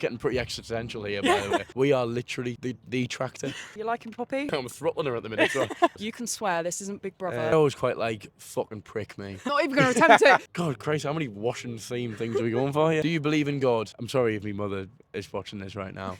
Getting pretty existential here, by the way. We are literally the tractor. You liking Poppy? I'm throttling her at the minute. So. You can swear, this isn't Big Brother. I always quite like fucking prick me. Not even going to attempt it. God, Christ, how many washing theme things are we going for here? Do you believe in God? I'm sorry if my mother is watching this right now.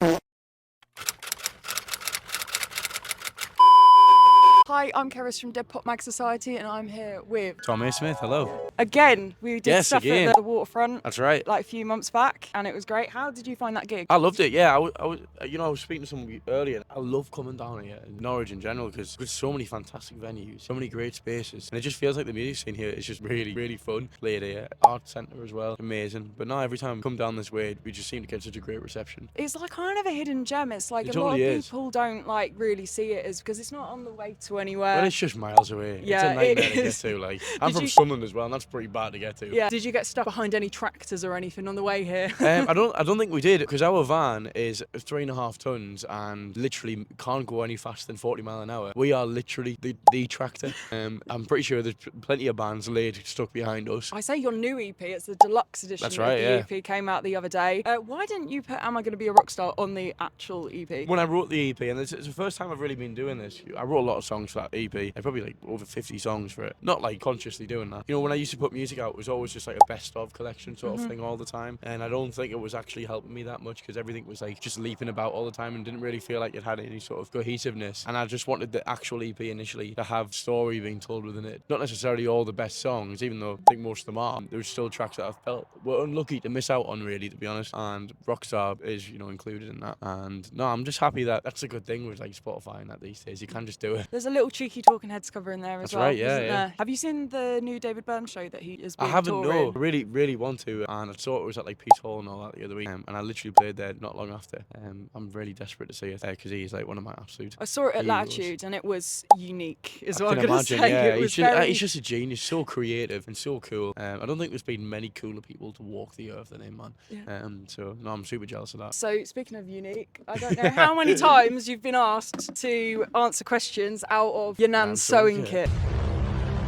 Hi, I'm Keris from Dead Pop Mag Society, and I'm here with Tom A.Smith, hello. Again, we did stuff at the waterfront. That's right. Like a few months back, and it was great. How did you find that gig? I loved it. Yeah, I was speaking to someone earlier. I love coming down here in Norwich in general because there's so many fantastic venues, so many great spaces, and it just feels like the music scene here is just really, really fun. Played here, art centre as well, amazing. But now every time we come down this way, we just seem to get such a great reception. It's like kind of a hidden gem. It's like It a lot totally of people don't like really see it as because it's not on the way to anywhere. Well, it's just miles away. Yeah, it's a nightmare it to get is. to. Like, I'm from Sunderland as well, and that's pretty bad to get to. Yeah. Did you get stuck behind any tractors or anything on the way here? I don't think we did because our van is 3.5 tons and literally can't go any faster than 40 miles an hour. We are literally the tractor. I'm pretty sure there's plenty of bands laid stuck behind us. I say your new EP, it's the deluxe edition. That's right, of the EP came out the other day. Why didn't you put Am I Gonna Be a Rockstar on the actual EP? When I wrote the EP, and it's the first time I've really been doing this, I wrote a lot of songs for that EP. I probably like over 50 songs for it. Not like consciously doing that. You know, when I used to put music out, it was always just like a best of collection sort of thing all the time. And I don't think it was actually helping me that much because everything was like just leaping about all the time and didn't really feel like it had any sort of cohesiveness. And I just wanted the actual EP initially to have story being told within it. Not necessarily all the best songs, even though I think most of them are. There's still tracks that I felt were unlucky to miss out on, really, to be honest. And Rockstar is, you know, included in that. And no, I'm just happy that that's a good thing with like Spotify and that these days. You can just do it. There's a little cheeky Talking Heads cover in there as well. That's right, yeah, isn't yeah. there? Have you seen the new David Byrne show that he is being I haven't, touring? no. I really, really want to. And I saw it was at like Peace Hall and all that the other week. And I literally played there not long after. I'm really desperate to see it because he's like one of my absolute I saw it at heroes. Latitude and it was unique, is what I I'm can going to imagine, say. yeah. It was He's just a genius, so creative and so cool. I don't think there's been many cooler people to walk the earth than him, man. Yeah. So, no, I'm super jealous of that. So, speaking of unique, I don't know how many times you've been asked to answer questions out of your NAN'S sewing kit.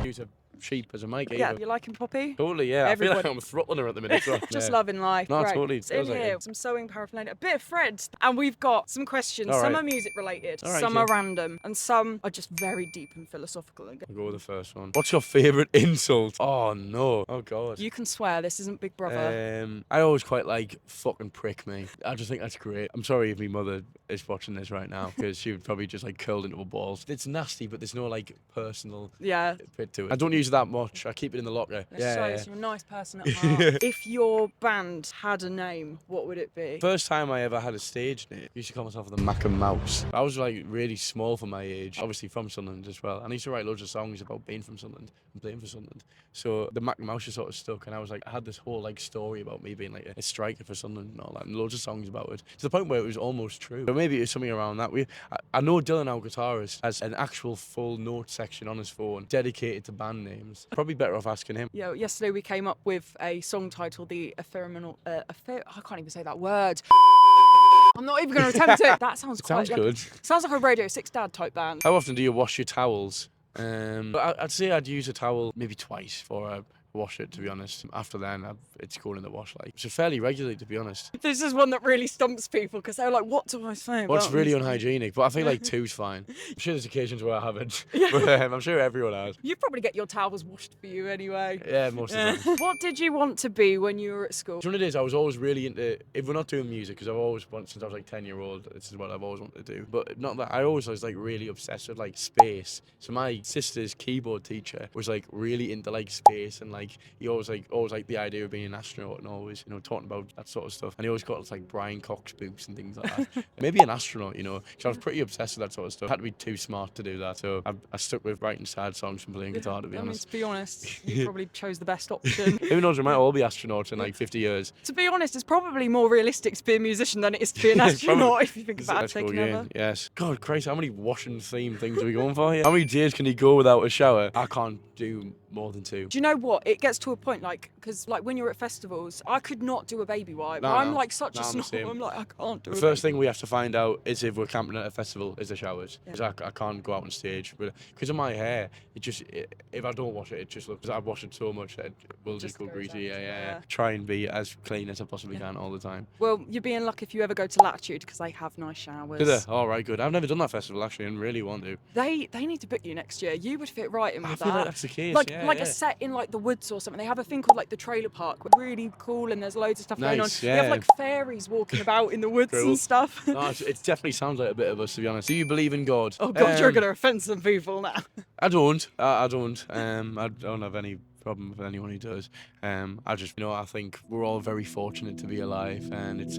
Use a sheep as a mic. Yeah, either. you liking Poppy? Totally, yeah. Everybody. I feel like I'm throttling her at the minute. So, Just yeah. loving life. No, right. totally. So in Feels like here, it. some sewing paraphernalia, a bit of thread, and we've got some questions. All Some right. are music related, All right, some yeah. are random, and some are just very deep and philosophical. I'll go with the first one. What's your favourite insult? Oh, no. Oh, God. You can swear, this isn't Big Brother. I always quite like fucking prick me. I just think that's great. I'm sorry if my mother is watching this right now because she would probably just like curled into her balls. It's nasty, but there's no like personal Yeah. bit to it. I don't use it that much. I keep it in the locker. It shows you're a nice person at heart. If your band had a name, what would it be? First time I ever had a stage name, I used to call myself the Mac and Mouse. I was like really small for my age, obviously from Sunderland as well. And I used to write loads of songs about being from Sunderland and playing for Sunderland. So the Mac and Mouse just sort of stuck, and I was like, I had this whole like story about me being like a striker for Sunderland and all that, and loads of songs about it, to the point where it was almost true. But maybe it was something around that. I know Dylan, our guitarist, has an actual full note section on his phone dedicated to band names. Probably better off asking him. Yeah, yesterday we came up with a song titled The Ephemeral... I can't even say that word. I'm not even going to attempt it. That sounds quite... Sounds good. Sounds like a Radio 6 Dad type band. How often do you wash your towels? But I'd say I'd use a towel maybe twice for a wash it, to be honest. After then, it's going in the wash, like. So fairly regularly, to be honest. This is one that really stumps people because they're like, what do I say Well, it's about really this? unhygienic, but I feel like two's fine. I'm sure there's occasions where I haven't, Yeah. but I'm sure everyone has. You probably get your towels washed for you anyway. Yeah, most of the time. What did you want to be when you were at school? Do you know what it is? I was always really into, if we're not doing music, because I've always wanted, since I was like 10-year-old, this is what I've always wanted to do. But not that, I always was like really obsessed with like space. So my sister's keyboard teacher was like really into like space, and like he always like the idea of being an astronaut and always, you know, talking about that sort of stuff. And he always got like Brian Cox boots and things like that. Maybe an astronaut, you know, because I was pretty obsessed with that sort of stuff. I had to be too smart to do that. So I stuck with writing sad songs and playing guitar, to be honest. To be honest, you probably chose the best option. Who knows, we might all be astronauts in like 50 years. To be honest, it's probably more realistic to be a musician than it is to be an astronaut if you think about Let's go taking again. over. Yes. God, Christ, how many washing theme things are we going for here? How many days can he go without a shower? I can't do more than 2. Do you know what? it gets to a point like, because like when you're at festivals, I could not do a baby wipe. No, I'm no. like such No, a I'm the snob. same. I'm like, I can't do The it. first thing we have to find out is if we're camping at a festival is the showers. Because I can't go out on stage. Because of my hair, if I don't wash it, it just looks, I've washed it so much that it will just go goes greasy. empty, yeah. Try and be as clean as I possibly can all the time. Well, you're being lucky if you ever go to Latitude because they have nice showers. Do they? All right, good. I've never done that festival actually and really want to. They need to book you next year. You would fit right in with I that. feel like that's the case. Like yeah, like yeah. a set in like the woods or something. They have a thing called like the trailer park. Really cool, and there's loads of stuff going on. Nice, They have yeah. like fairies walking about in the woods Cool. and stuff. No, it definitely sounds like a bit of us, to be honest. Do you believe in God? Oh God, you're gonna offend some people now. I don't. I don't. I don't have any problem with anyone who does. I just, I think we're all very fortunate to be alive, and it's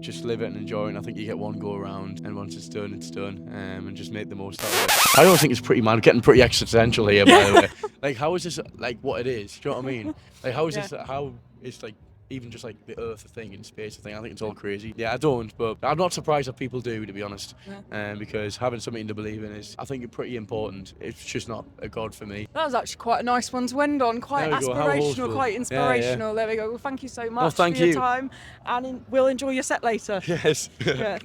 just live it and enjoy it. And I think you get one go around, and once it's done, and just make the most out of it. I don't think it's pretty, man. Getting pretty existential here, by the way. Like, how is this like what it is? Do you know what I mean? Like, how is this? How it's like. Even just like the Earth thing and space thing, I think it's all crazy. Yeah, I don't, but I'm not surprised that people do, to be honest. Because having something to believe in is, I think, pretty important. It's just not a God for me. That was actually quite a nice one to end on. Quite There we go, how aspirational, hopeful. quite Yeah, inspirational. yeah. There we go. Well, thank you so much thank for your you. time, and we'll enjoy your set later. Yes. Yeah.